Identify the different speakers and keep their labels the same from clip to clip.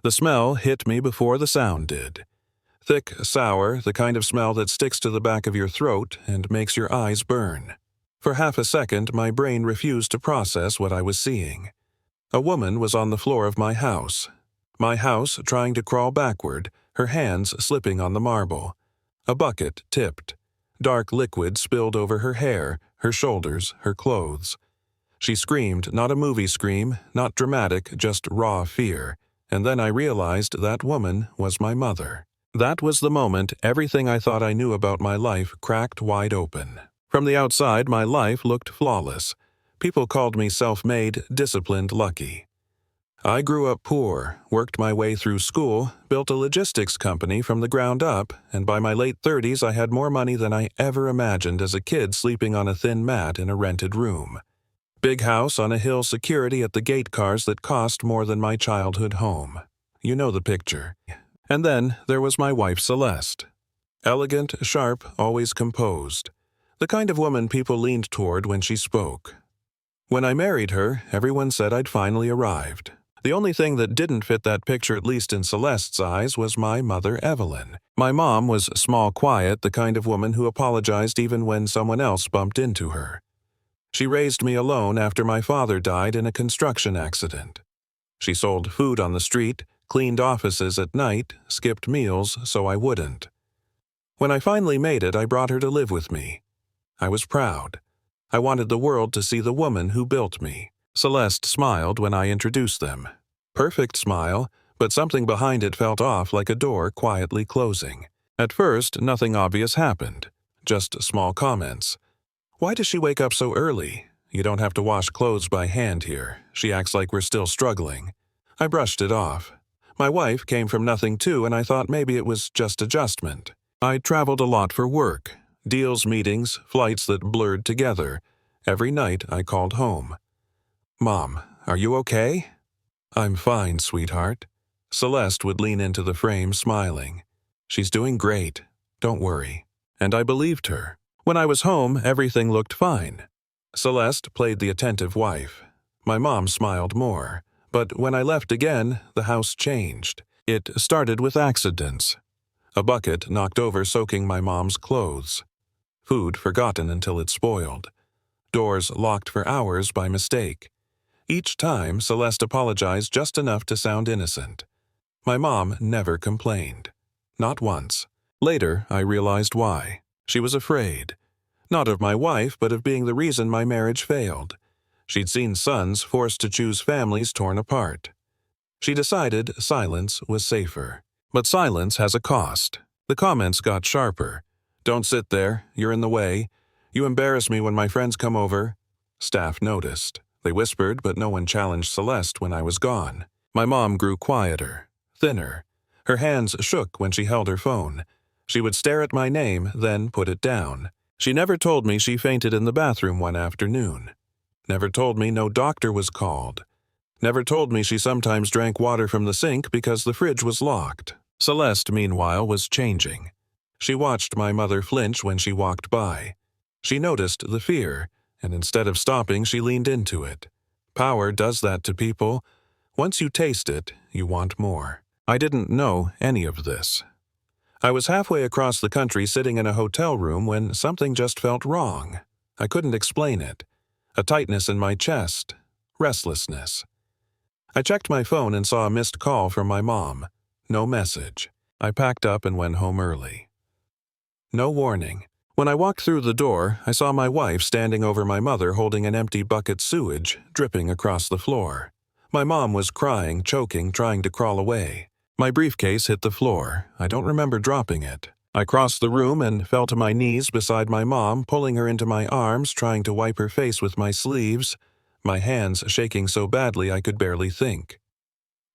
Speaker 1: The smell hit me before the sound did. Thick, sour, the kind of smell that sticks to the back of your throat and makes your eyes burn. For half a second, my brain refused to process what I was seeing. A woman was on the floor of my house. My house trying to crawl backward, her hands slipping on the marble. A bucket tipped. Dark liquid spilled over her hair, her shoulders, her clothes. She screamed, not a movie scream, not dramatic, just raw fear. And then I realized that woman was my mother. That was the moment everything I thought I knew about my life cracked wide open. From the outside, my life looked flawless. People called me self-made, disciplined, lucky. I grew up poor, worked my way through school, built a logistics company from the ground up, and by my late 30s I had more money than I ever imagined as a kid sleeping on a thin mat in a rented room. Big house on a hill, security at the gate cars that cost more than my childhood home. You know the picture. And then there was my wife Celeste. Elegant, sharp, always composed. The kind of woman people leaned toward when she spoke. When I married her, everyone said I'd finally arrived. The only thing that didn't fit that picture, at least in Celeste's eyes, was my mother Evelyn. My mom was small, quiet, the kind of woman who apologized even when someone else bumped into her. She raised me alone after my father died in a construction accident. She sold food on the street, cleaned offices at night, skipped meals so I wouldn't. When I finally made it, I brought her to live with me. I was proud. I wanted the world to see the woman who built me. Celeste smiled when I introduced them. Perfect smile, but something behind it felt off like a door quietly closing. At first, nothing obvious happened. Just small comments. Why does she wake up so early? You don't have to wash clothes by hand here. She acts like we're still struggling. I brushed it off. My wife came from nothing too, and I thought maybe it was just adjustment. I traveled a lot for work. Deals, meetings, flights that blurred together. Every night I called home. Mom, are you okay? I'm fine, sweetheart. Celeste would lean into the frame, smiling. She's doing great. Don't worry. And I believed her. When I was home, everything looked fine. Celeste played the attentive wife. My mom smiled more. But when I left again, the house changed. It started with accidents. A bucket knocked over soaking my mom's clothes. Food forgotten until it spoiled. Doors locked for hours by mistake. Each time, Celeste apologized just enough to sound innocent. My mom never complained. Not once. Later, I realized why. She was afraid. Not of my wife, but of being the reason my marriage failed. She'd seen sons forced to choose families torn apart. She decided silence was safer. But silence has a cost. The comments got sharper. Don't sit there. You're in the way. You embarrass me when my friends come over. Staff noticed. They whispered, but no one challenged Celeste when I was gone. My mom grew quieter, thinner. Her hands shook when she held her phone. She would stare at my name, then put it down. She never told me she fainted in the bathroom one afternoon. Never told me no doctor was called. Never told me she sometimes drank water from the sink because the fridge was locked. Celeste, meanwhile, was changing. She watched my mother flinch when she walked by. She noticed the fear, and instead of stopping, she leaned into it. Power does that to people. Once you taste it, you want more. I didn't know any of this. I was halfway across the country sitting in a hotel room when something just felt wrong. I couldn't explain it. A tightness in my chest. Restlessness. I checked my phone and saw a missed call from my mom. No message. I packed up and went home early. No warning. When I walked through the door, I saw my wife standing over my mother holding an empty bucket sewage dripping across the floor. My mom was crying, choking, trying to crawl away. My briefcase hit the floor. I don't remember dropping it. I crossed the room and fell to my knees beside my mom, pulling her into my arms, trying to wipe her face with my sleeves, my hands shaking so badly I could barely think.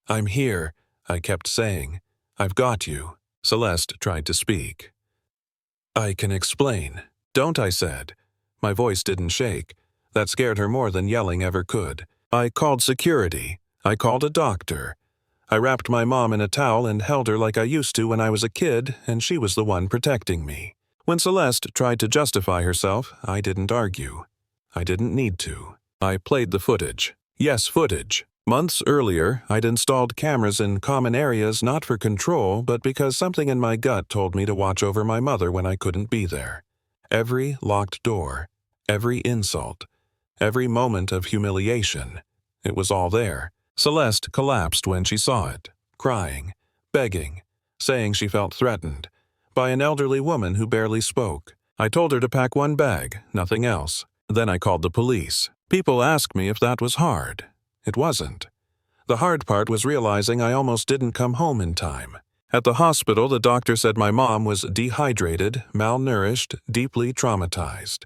Speaker 1: I'm here, I kept saying. I've got you. Celeste tried to speak. I can explain. Don't, I said. My voice didn't shake. That scared her more than yelling ever could. I called security. I called a doctor. I wrapped my mom in a towel and held her like I used to when I was a kid, and she was the one protecting me. When Celeste tried to justify herself, I didn't argue. I didn't need to. I played the footage. Yes, footage. Months earlier, I'd installed cameras in common areas not for control, but because something in my gut told me to watch over my mother when I couldn't be there. Every locked door, every insult, every moment of humiliation, it was all there. Celeste collapsed when she saw it, crying, begging, saying she felt threatened, by an elderly woman who barely spoke. I told her to pack one bag, nothing else. Then I called the police. People asked me if that was hard. It wasn't. The hard part was realizing I almost didn't come home in time. At the hospital, the doctor said my mom was dehydrated, malnourished, deeply traumatized.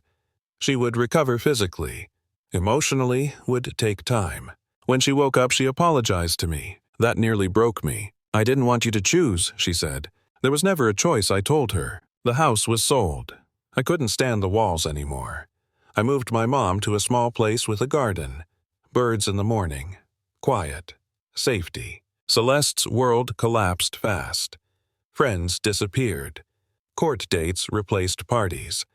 Speaker 1: She would recover physically. Emotionally, would take time. When she woke up, she apologized to me. That nearly broke me. I didn't want you to choose, she said. There was never a choice, I told her. The house was sold. I couldn't stand the walls anymore. I moved my mom to a small place with a garden. Birds in the morning. Quiet. Safety. Celeste's world collapsed fast. Friends disappeared. Court dates replaced parties.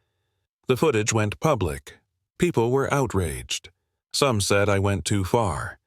Speaker 1: The footage went public. People were outraged. Some said I went too far.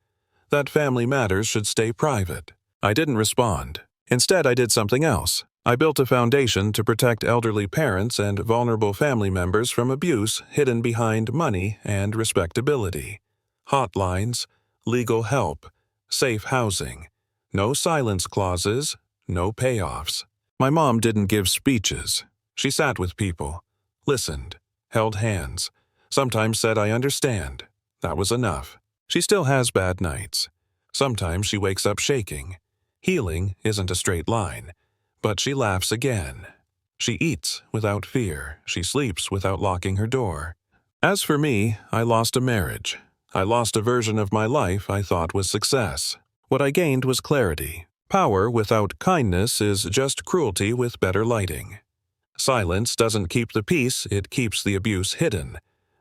Speaker 1: That family matters should stay private. I didn't respond. Instead, I did something else. I built a foundation to protect elderly parents and vulnerable family members from abuse hidden behind money and respectability. Hotlines, legal help, safe housing, no silence clauses, no payoffs. My mom didn't give speeches. She sat with people, listened, held hands, sometimes said I understand. That was enough. She still has bad nights. Sometimes she wakes up shaking. Healing isn't a straight line, but she laughs again. She eats without fear. She sleeps without locking her door. As for me, I lost a marriage. I lost a version of my life I thought was success. What I gained was clarity. Power without kindness is just cruelty with better lighting. Silence doesn't keep the peace, it keeps the abuse hidden.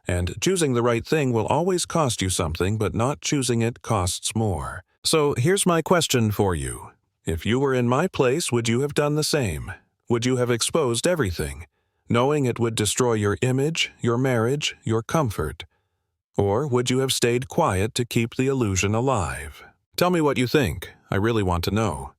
Speaker 1: And choosing the right thing will always cost you something, but not choosing it costs more. So here's my question for you. If you were in my place, would you have done the same? Would you have exposed everything, knowing it would destroy your image, your marriage, your comfort? Or would you have stayed quiet to keep the illusion alive? Tell me what you think. I really want to know.